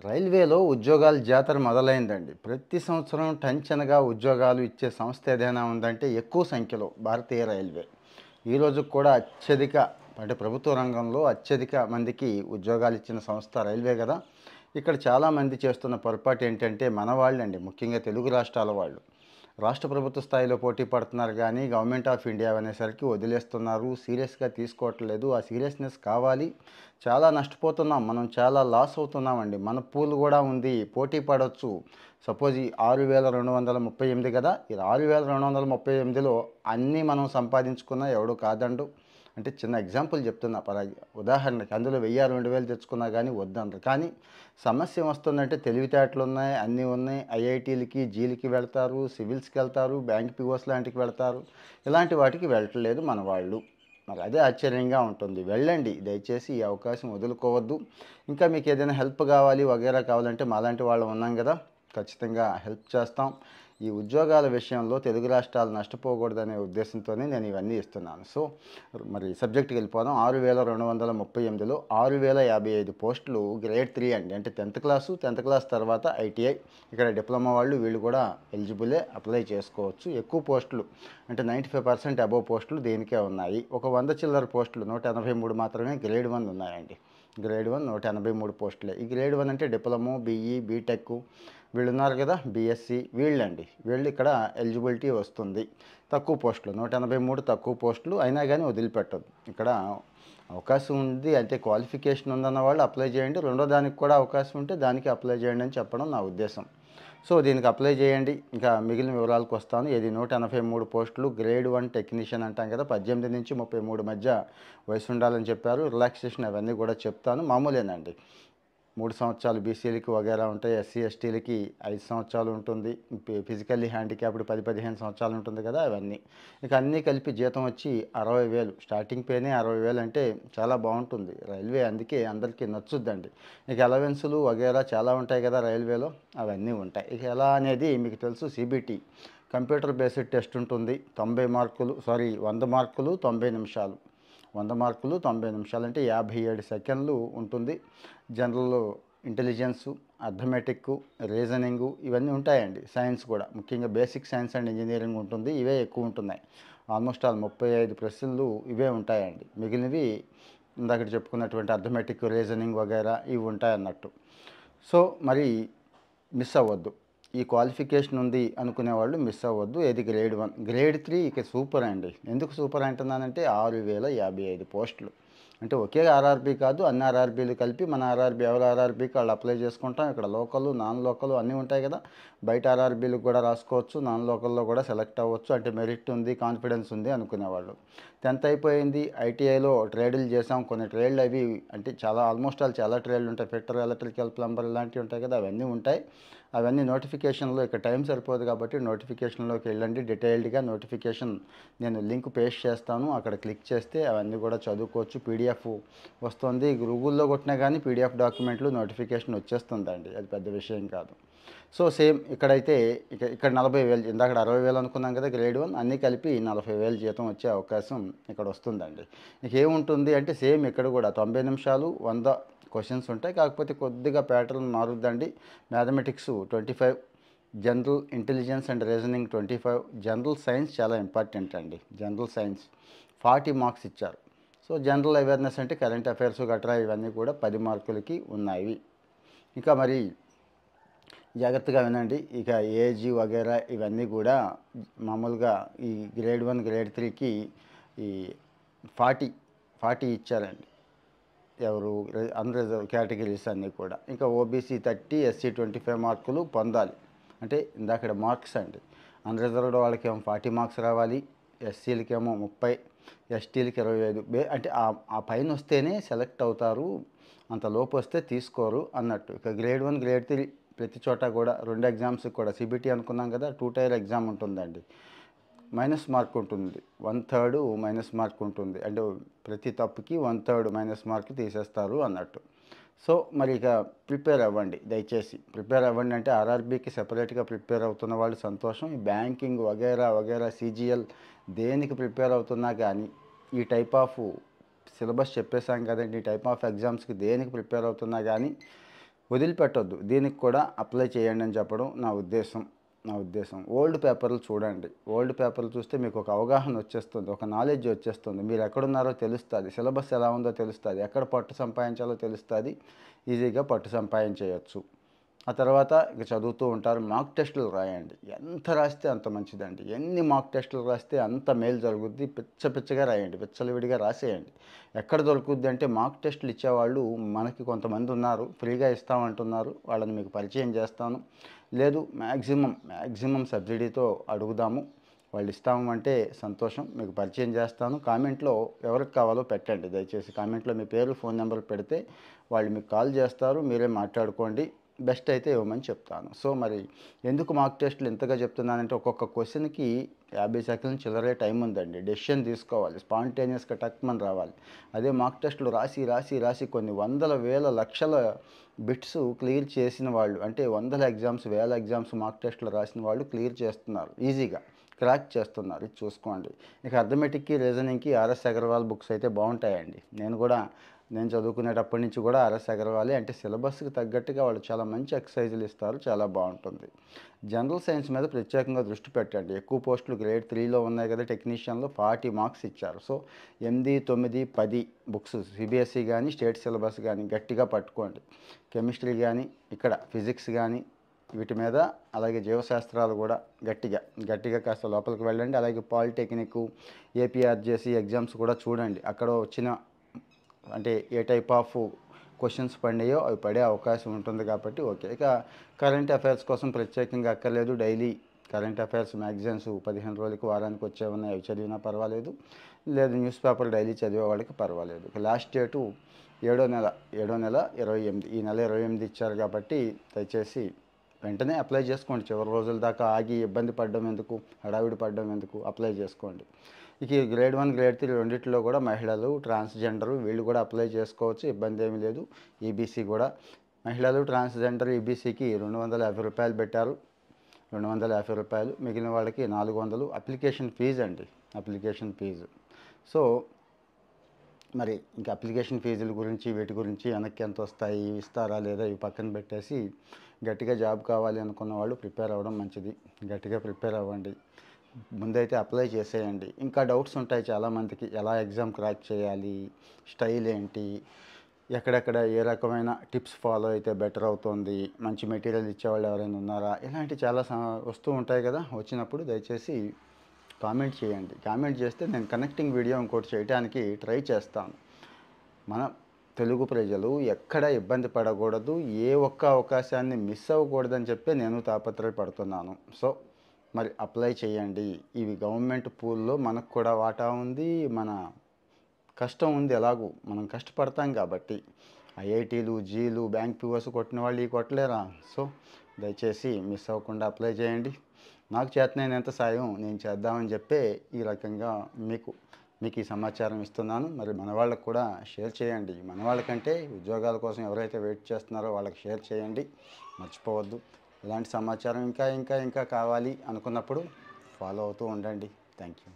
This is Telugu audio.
రైల్వేలో ఉద్యోగాల జాతర మొదలైందండి. ప్రతి సంవత్సరం టంచనగా ఉద్యోగాలు ఇచ్చే సంస్థ ఏదైనా ఉందంటే ఎక్కువ సంఖ్యలో భారతీయ రైల్వే. ఈరోజు కూడా అత్యధిక అంటే ప్రభుత్వ రంగంలో అత్యధిక మందికి ఉద్యోగాలు ఇచ్చిన సంస్థ రైల్వే కదా! ఇక్కడ చాలామంది చేస్తున్న పొరపాటు ఏంటంటే మన వాళ్ళండి, ముఖ్యంగా తెలుగు రాష్ట్రాల వాళ్ళు. రాష్ట్ర ప్రభుత్వ స్థాయిలో పోటీ పడుతున్నారు కానీ గవర్నమెంట్ ఆఫ్ ఇండియా అనేసరికి వదిలేస్తున్నారు. సీరియస్‌గా తీసుకోవట్లేదు. ఆ సీరియస్‌నెస్ కావాలి. చాలా నష్టపోతున్నాం. మనం చాలా లాస్ అవుతున్నామండి. మన పూల్ కూడా ఉంది. పోటీ పడొచ్చు. సపోజ్ ఈ 6,238 కదా! ఈ 6,238లో అన్నీ మనం సంపాదించుకున్నా ఎవడు కాదండు. అంటే చిన్న ఎగ్జాంపుల్ చెప్తున్నా. ఉదాహరణకి అందులో 1000, 2000 తెచ్చుకున్నా కానీ వద్దనరు. కానీ సమస్య వస్తుందంటే తెలివితేటలున్నాయి, అన్నీ ఉన్నాయి. ఐఐటీలకి, జీలకి వెళ్తారు, సివిల్స్‌కి వెళ్తారు, బ్యాంక్ పీఓస్ లాంటికి వెళ్తారు. ఇలాంటి వాటికి వెళ్ళట్లేదు మన వాళ్ళు. మరి అదే ఆశ్చర్యంగా ఉంటుంది. వెళ్ళండి. దయచేసి ఈ అవకాశం వదులుకోవద్దు. ఇంకా మీకు ఏదైనా హెల్ప్ కావాలి వగైరా కావాలంటే మాలాంటి వాళ్ళం ఉన్నాం కదా! ఖచ్చితంగా హెల్ప్ చేస్తాం. ఈ ఉద్యోగాల విషయంలో తెలుగు రాష్ట్రాలు నష్టపోకూడదనే ఉద్దేశంతోనే నేను ఇవన్నీ ఇస్తున్నాను. సో, మరి సబ్జెక్ట్‌కి వెళ్ళిపోదాం. 6,238లో 6,055 పోస్టులు గ్రేడ్ 3 అండి. అంటే 10థ్ క్లాసు, 10థ్ క్లాస్ తర్వాత ఐటీఐ. ఇక్కడ డిప్లొమా వాళ్ళు వీళ్ళు కూడా ఎలిజిబులే, అప్లై చేసుకోవచ్చు. ఎక్కువ పోస్టులు అంటే 95% అబోవ్ పోస్టులు దీనికే ఉన్నాయి. ఒక 100 చిల్లర పోస్టులు 183 మాత్రమే గ్రేడ్ 1 ఉన్నాయండి. గ్రేడ్ 1 183 పోస్టులే. ఈ గ్రేడ్ 1 అంటే డిప్లొమో, బీఈ, బీటెక్ వీళ్ళున్నారు కదా! బీఎస్సీ వీళ్ళండి. వీళ్ళు ఇక్కడ ఎలిజిబిలిటీ వస్తుంది. తక్కువ పోస్టులు 183 తక్కువ పోస్టులు అయినా కానీ వదిలిపెట్టదు. ఇక్కడ అవకాశం ఉంది అంటే క్వాలిఫికేషన్ ఉందన్న వాళ్ళు అప్లై చేయండి. రెండో దానికి కూడా అవకాశం ఉంటే దానికి అప్లై చేయండి అని చెప్పడం నా ఉద్దేశం. సో, దీనికి అప్లై చేయండి. ఇంకా మిగిలిన వివరాలకు వస్తాను. ఇది 183 పోస్టులు గ్రేడ్ 1 టెక్నీషియన్ అంటాం కదా! 18-33 మధ్య వయసు ఉండాలని చెప్పారు. రిలాక్సేషన్ అవన్నీ కూడా చెప్తాను. మామూలేనండి. 3 సంవత్సరాలు బీసీలకి వగైరా ఉంటాయి. ఎస్సీ, ఎస్టీలకి 5 సంవత్సరాలు ఉంటుంది. ఫిజికల్లీ హ్యాండిక్యాప్డ్ 10, 15 సంవత్సరాలు ఉంటుంది కదా! అవన్నీ. ఇక అన్నీ కలిపి జీతం వచ్చి 60,000 స్టార్టింగ్ పేనే 60,000 అంటే చాలా బాగుంటుంది. రైల్వే అందుకే అందరికీ నచ్చుద్దండి. ఇక అలవెన్సులు వగైరా చాలా ఉంటాయి కదా రైల్వేలో, అవన్నీ ఉంటాయి. ఇక ఎలా అనేది మీకు తెలుసు. సిబిటి కంప్యూటర్ బేస్డ్ టెస్ట్ ఉంటుంది. 90 మార్కులు 100 మార్కులు 90 నిమిషాలు. 100 మార్కులు 90 నిమిషాలు అంటే 57 సెకండ్లు ఉంటుంది. జనరల్ ఇంటెలిజెన్సు, అర్థమెటిక్కు, రీజనింగు ఇవన్నీ ఉంటాయండి. సైన్స్ కూడా ముఖ్యంగా బేసిక్ సైన్స్ అండ్ ఇంజనీరింగ్ ఉంటుంది. ఇవే ఎక్కువ ఉంటున్నాయి. ఆల్మోస్ట్ 35 ప్రశ్నలు ఇవే ఉంటాయండి. మిగిలినవి ఇందాక చెప్పుకున్నటువంటి అర్థమెటిక్, రీజనింగ్ వగైరా ఇవి ఉంటాయన్నట్టు. సో, మరి మిస్ అవ్వద్దు. ఈ క్వాలిఫికేషన్ ఉంది అనుకునే వాళ్ళు మిస్ అవ్వద్దు. ఏది గ్రేడ్ 1. గ్రేడ్ 3 ఇక సూపర్ అండి. ఎందుకు సూపర్ అంటున్నానంటే 6,055 పోస్టులు. అంటే ఒకే ఆర్ఆర్బీ కాదు, అన్ని ఆర్ఆర్బీలు కలిపి మన ఆర్ఆర్బీ ఎవరి ఆర్ఆర్బీకి వాళ్ళు అప్లై చేసుకుంటాం. ఇక్కడ లోకల్, నాన్ లోకల్ అన్నీ ఉంటాయి కదా! బయట ఆర్ఆర్బీలకు కూడా రాసుకోవచ్చు. నాన్ లోకల్‌లో కూడా సెలెక్ట్ అవ్వచ్చు. అంటే మెరిట్ ఉంది, కాన్ఫిడెన్స్ ఉంది అనుకునేవాళ్ళు. 10థ్ అయిపోయింది. ఐటీఐలో ట్రేడ్‌లు చేసాం. కొన్ని ట్రేడ్‌లు అవి అంటే ఆల్మోస్ట్ చాలా ట్రేడ్‌లు ఉంటాయి. ఫిట్టర్, ఎలక్ట్రికల్, ప్లంబర్ ఇలాంటివి ఉంటాయి కదా! అవన్నీ ఉంటాయి. అవన్నీ నోటిఫికేషన్‌లో ఇక్కడ టైం సరిపోదు కాబట్టి నోటిఫికేషన్‌లోకి వెళ్ళండి. డీటెయిల్డ్‌గా నోటిఫికేషన్ నేను లింక్ పేస్ట్ చేస్తాను. అక్కడ క్లిక్ చేస్తే అవన్నీ కూడా చదువుకోవచ్చు. పీడిఎఫ్ వస్తుంది. గూగుల్‌లో కొట్టినా కానీ పీడిఎఫ్ డాక్యుమెంట్లు నోటిఫికేషన్ వచ్చేస్తుందండి. అది పెద్ద విషయం కాదు. సో, సేమ్ ఇక్కడైతే ఇక్కడ 40,000 ఇందాక 60,000 అనుకున్నాం కదా! గ్రేడ్ 1 అన్నీ కలిపి 40,000 జీతం వచ్చే అవకాశం ఇక్కడ వస్తుందండి. ఏముంటుంది అంటే సేమ్ ఇక్కడ కూడా 90 నిమిషాలు 100 క్వశ్చన్స్ ఉంటాయి. కాకపోతే కొద్దిగా ప్యాటర్న్ మారుద్దండి. Mathematics 25, general intelligence and reasoning 25, general science చాలా ఇంపార్టెంట్ అండి. జనరల్ సైన్స్ 40 మార్క్స్ ఇచ్చారు. సో, జనరల్ అవేర్నెస్ అంటే కరెంట్ అఫైర్స్ గట్రా ఇవన్నీ కూడా 10 మార్కులకి ఉన్నాయి. ఇంకా మరి జాగ్రత్తగా వినండి. ఇక ఏజీ వగైరా ఇవన్నీ కూడా మామూలుగా ఈ గ్రేడ్ 1, గ్రేడ్ 3కి ఈ 40 ఇచ్చారండి. ఎవరు అన్రిజర్వ్ కేటగిరీస్ అన్నీ కూడా. ఇంకా ఓబీసీ 30, ఎస్సీ 25 మార్కులు పొందాలి. అంటే ఇందాక మార్క్స్ అండి. అన్రిజర్వ్డ్ వాళ్ళకేమో 40 మార్క్స్ రావాలి. ఎస్సీలకేమో 30, ఎస్టీలకి 25. అంటే ఆ పైన వస్తేనే సెలెక్ట్ అవుతారు. అంత లోపు వస్తే తీసుకోరు అన్నట్టు. ఇక గ్రేడ్ 1, గ్రేడ్ 3 ప్రతి చోట కూడా 2 ఎగ్జామ్స్కి కూడా సిబిటీ అనుకున్నాం కదా! 2 టైర్ ఎగ్జామ్ ఉంటుందండి. మైనస్ మార్క్ ఉంటుంది. 1/3 మైనస్ మార్క్ ఉంటుంది. అంటే ప్రతి తప్పుకి 1/3 మైనస్ మార్క్ తీసేస్తారు అన్నట్టు. సో, మరి ఇక ప్రిపేర్ అవ్వండి. దయచేసి ప్రిపేర్ అవ్వండి. అంటే ఆర్ఆర్బీకి సెపరేట్గా ప్రిపేర్ అవుతున్న వాళ్ళు సంతోషం. ఈ బ్యాంకింగ్ వగైరా వగైరా సీజీఎల్ దేనికి ప్రిపేర్ అవుతున్నా కానీ ఈ టైప్ ఆఫ్ సిలబస్ చెప్పేశాం కదండి. ఈ టైప్ ఆఫ్ ఎగ్జామ్స్కి దేనికి ప్రిపేర్ అవుతున్నా కానీ వదిలిపెట్టొద్దు. దీనికి కూడా అప్లై చేయండి అని చెప్పడం నా ఉద్దేశం. ఓల్డ్ పేపర్లు చూడండి. ఓల్డ్ పేపర్లు చూస్తే మీకు ఒక అవగాహన వచ్చేస్తుంది, ఒక నాలెడ్జ్ వచ్చేస్తుంది. మీరు ఎక్కడున్నారో తెలుస్తుంది, సిలబస్ ఎలా ఉందో తెలుస్తుంది, ఎక్కడ పట్టు సంపాదించాలో తెలుస్తుంది. ఈజీగా పట్టు సంపాదించేయచ్చు. ఆ తర్వాత ఇక చదువుతూ ఉంటారు. మాక్ టెస్టులు రాయండి. ఎంత రాస్తే అంత మంచిదండి. ఎన్ని మాక్ టెస్టులు రాస్తే అంత మేలు జరుగుద్ది. పిచ్చగా రాయండి, విచ్చలవిడిగా రాసేయండి. ఎక్కడ దొరుకుద్ది అంటే మాక్ టెస్టులు ఇచ్చేవాళ్ళు మనకి కొంతమంది ఉన్నారు, ఫ్రీగా ఇస్తామంటున్నారు. వాళ్ళని మీకు పరిచయం చేస్తాను. లేదు మ్యాక్సిమం సబ్సిడీతో అడుగుదాము, వాళ్ళు ఇస్తాము అంటే సంతోషం, మీకు పరిచయం చేస్తాను. కామెంట్లో ఎవరికి కావాలో పెట్టండి దయచేసి. కామెంట్లో మీ పేరు, ఫోన్ నెంబర్ పెడితే వాళ్ళు మీకు కాల్ చేస్తారు, మీరే మాట్లాడుకోండి. బెస్ట్ అయితే ఇవ్వమని చెప్తాను. సో మరి ఎందుకు మాక్ టెస్టులు ఇంతగా చెప్తున్నానంటే, ఒక్కొక్క క్వశ్చన్కి 50 సెకండ్ల చిల్లరే టైం ఉందండి. డెసిషన్ తీసుకోవాలి, స్పాంటేనియస్గా టక్మని రావాలి. అదే మాక్ టెస్టులు రాసి కొన్ని వందల వేల లక్షల బిట్స్ క్లియర్ చేసిన వాళ్ళు, అంటే వందల ఎగ్జామ్స్, వేల ఎగ్జామ్స్ మాక్ టెస్టులు రాసిన వాళ్ళు క్లియర్ చేస్తున్నారు, ఈజీగా క్రాక్ చేస్తున్నారు. ఇది చూసుకోండి. ఇక అర్థమెటిక్కి, రీజనింగ్కి ఆర్ఎస్ అగర్వాల్ బుక్స్ అయితే బాగుంటాయండి. నేను చదువుకునేటప్పటి నుంచి కూడా ఆర్ఎస్ అగర్వాలే, అంటే సిలబస్కి తగ్గట్టుగా వాళ్ళు చాలా మంచి ఎక్సర్సైజులు ఇస్తారు, చాలా బాగుంటుంది. జనరల్ సైన్స్ మీద ప్రత్యేకంగా దృష్టి పెట్టండి. ఎక్కువ పోస్టులు గ్రేడ్ 3లో ఉన్నాయి కదా, టెక్నీషియన్లో 40 మార్క్స్ ఇచ్చారు. సో 8, 9, 10 బుక్స్ సిబిఎస్ఈ కానీ, స్టేట్ సిలబస్ కానీ గట్టిగా పట్టుకోండి. కెమిస్ట్రీ కానీ, ఇక్కడ ఫిజిక్స్ కానీ, వీటి మీద, అలాగే జీవశాస్త్రాలు కూడా గట్టిగా కాస్త లోపలికి వెళ్ళండి. అలాగే పాలిటెక్నిక్, ఏపీఆర్జేసీ ఎగ్జామ్స్ కూడా చూడండి. అక్కడ వచ్చిన, అంటే ఏ టైప్ ఆఫ్ క్వశ్చన్స్ పడినాయో అవి పడే అవకాశం ఉంటుంది కాబట్టి ఓకే. ఇక కరెంట్ అఫైర్స్ కోసం ప్రత్యేకంగా అక్కర్లేదు. డైలీ కరెంట్ అఫైర్స్ మ్యాగజైన్స్ 15 రోజులకి, వారానికి వచ్చే ఉన్నాయి, అవి చదివినా పర్వాలేదు. లేదు న్యూస్ పేపర్ డైలీ చదివే వాళ్ళకి పర్వాలేదు. ఇక లాస్ట్ డేటు 7వ నెల 28. ఈ నెల 28 ఇచ్చారు కాబట్టి దయచేసి వెంటనే అప్లై చేసుకోండి. చివరి రోజుల దాకా ఆగి ఇబ్బంది పడడం ఎందుకు, హడావిడి పడడం ఎందుకు, అప్లై చేసుకోండి. ఇక గ్రేడ్ 1, గ్రేడ్ 3 రెండింటిలో కూడా మహిళలు, ట్రాన్స్జెండరు వీళ్ళు కూడా అప్లై చేసుకోవచ్చు, ఇబ్బంది ఏమీ లేదు. ఈబీసీ కూడా మహిళలు, ట్రాన్స్జెండర్, ఈబీసీకి 250 రూపాయలు పెట్టారు. 250 రూపాయలు, మిగిలిన వాళ్ళకి 400. అప్లికేషన్ ఫీజు అండి, అప్లికేషన్ ఫీజు. సో మరి ఇంకా అప్లికేషన్ ఫీజుల గురించి, వీటి గురించి, వెనక్కి ఎంత వస్తాయి, ఇస్తారా లేదా, ఇవి పక్కన పెట్టేసి గట్టిగా జాబ్ కావాలి అనుకున్న వాళ్ళు ప్రిపేర్ అవ్వడం మంచిది. గట్టిగా ప్రిపేర్ అవ్వండి, ముందైతే అప్లై చేసేయండి. ఇంకా డౌట్స్ ఉంటాయి చాలామందికి, ఎలా ఎగ్జామ్ క్రాక్ చేయాలి, స్టైల్ ఏంటి, ఎక్కడెక్కడ ఏ రకమైన టిప్స్ ఫాలో అయితే బెటర్ అవుతుంది, మంచి మెటీరియల్ ఇచ్చేవాళ్ళు ఎవరైనా ఉన్నారా, ఇలాంటి చాలా వస్తూ ఉంటాయి కదా. వచ్చినప్పుడు దయచేసి కామెంట్ చేయండి. కామెంట్ చేస్తే నేను కనెక్టింగ్ వీడియో ఇంకోటి చేయడానికి ట్రై చేస్తాను. మన తెలుగు ప్రజలు ఎక్కడ ఇబ్బంది పడకూడదు, ఏ ఒక్క అవకాశాన్ని మిస్ అవ్వకూడదని చెప్పి నేను తాపత్రయపడుతున్నాను. సో మరి అప్లై చేయండి. ఇవి గవర్నమెంట్ పూల్లో మనకు కూడా వాటా ఉంది, మన కష్టం ఉంది. ఎలాగూ మనం కష్టపడతాం కాబట్టి. ఐఐటీలు, జీలు, బ్యాంక్ పీఓస్ కొట్టిన వాళ్ళు ఈ కొట్టలేరా? సో దయచేసి మిస్ అవ్వకుండా అప్లై చేయండి. నాకు చేతనైనంత సాయం నేను చేద్దామని చెప్పే ఈ రకంగా మీకు ఈ సమాచారం ఇస్తున్నాను. మరి మన వాళ్ళకు కూడా షేర్ చేయండి. మన వాళ్ళకంటే ఉద్యోగాల కోసం ఎవరైతే వెయిట్ చేస్తున్నారో వాళ్ళకి షేర్ చేయండి, మర్చిపోవద్దు. ఇలాంటి సమాచారం ఇంకా కావాలి అనుకున్నప్పుడు ఫాలో అవుతూ ఉండండి. Thank you.